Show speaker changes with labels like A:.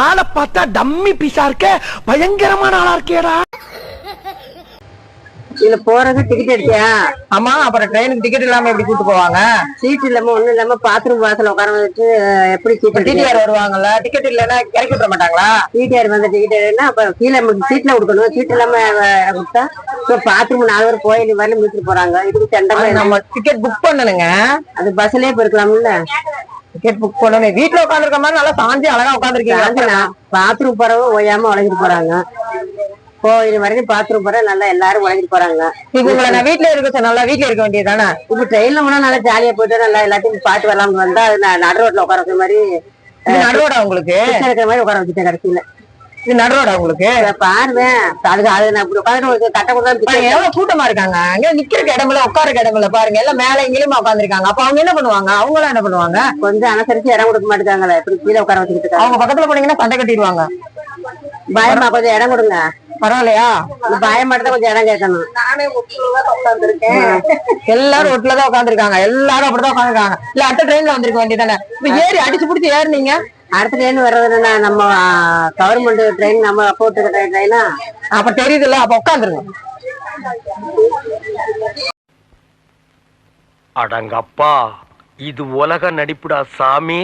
A: ஆளை பார்த்தா டம்மி பீஸா இருக்க, பயங்கரமான ஆளா இருக்கேடா.
B: இதுல போறது டிக்கெட் எடுத்தியா?
C: ஆமா, அப்புறம் ட்ரெயினுக்கு டிக்கெட் இல்லாம எப்படி கூட்டு போவாங்க?
B: சீட் இல்லாம ஒண்ணும் இல்லாம பாத்ரூம் வாசல் உட்கார வச்சு எப்படி சீட்
C: டிடிஆர் வருவாங்கல்ல, டிக்கெட் இல்லன்னா இறக்கி விட மாட்டாங்களா?
B: டிடிஆர் வந்த டிக்கெட் அப்ப கீழே சீட்ல கொடுக்கணும். சீட் இல்லாம கொடுத்தா பாத்ரூம் 4 பேர் கோயில் வரல மீட்டு போறாங்க. இதுக்கு சென்டர்ல
C: நம்ம டிக்கெட் புக் பண்ணணுங்க.
B: அது பஸ்லயே போயிருக்கலாம்ல.
C: டிக்கெட் புக் பண்ணணும். வீட்டுல உட்காந்துருக்க மாதிரி நல்லா சாஞ்சி அழகா உட்காந்துருக்கீங்க.
B: பாத்ரூம் போறவங்க ஓயாம உழைஞ்சிட்டு போறாங்க. கோயில் வரைக்கும் பாத்ரூம் போற நல்லா எல்லாரும் உழைஞ்சிட்டு போறாங்க.
C: உங்களை நான் வீட்டுல இருக்க நல்லா வீட்டுல இருக்க வேண்டியதானே?
B: இப்ப ட்ரெயின்ல போனா நல்லா ஜாலியா போயிட்டு நல்லா எல்லாத்தையும் பாட்டு வரலாம்னு வந்தா அது நடு ரோட்ல உட்கார வச்ச மாதிரி
C: நடுரோடா உங்களுக்கு
B: இருக்கிற மாதிரி உட்கார வச்சுட்டேன். கடைசியில
C: இது நடுரோடா உங்களுக்கு?
B: பாருவேன் அதுக்கு அது நான் இப்படி உட்காந்து கட்ட கொடுத்தா
C: எவ்வளவு கூட்டமா இருக்காங்க. அங்க நிக்கிறக்கு இடமில்ல, உட்கார இடமில்ல. பாருங்க எல்லாம் மேல எங்கேயுமா உட்காந்துருக்காங்க. அப்ப அவங்க என்ன பண்ணுவாங்க? அவங்களும் என்ன பண்ணுவாங்க?
B: கொஞ்சம் அனுசரிச்சு இடம் கொடுக்க மாட்டேங்காங்களே. இப்படி கீழே உட்கார வச்சுக்கிட்டு
C: அவங்க பக்கத்துல போனீங்கன்னா சண்டை கட்டிடுவாங்க.
B: பயமா கொஞ்சம் இடம் கொடுங்க.
C: பரவாயில்லையா?
B: பயமாட்டதான் கொஞ்சம் இடம் கேட்கணும்.
C: நானே ஒட்டுலதான் உட்காந்துருக்கேன். எல்லாரும் ஒட்டுலதான் உட்காந்துருக்காங்க. எல்லாரும் அப்படிதான் உட்காந்துருக்காங்க. இல்ல அடுத்த ட்ரெயின்ல வந்திருக்க வேண்டியதானே? இப்ப ஏறி அடிச்சு பிடிச்சி ஏறினீங்க.
B: அடுத்த ட்ரெயின் வர்றதுன்னா நம்ம கவர்மெண்ட் ட்ரெயின் நம்ம போட்டு ட்ரெயினா
C: அப்ப தெரியுதுல்ல. அப்ப உட்காந்துருங்க.
A: அடங்கப்பா, இது உலக நடிப்புடா சாமி.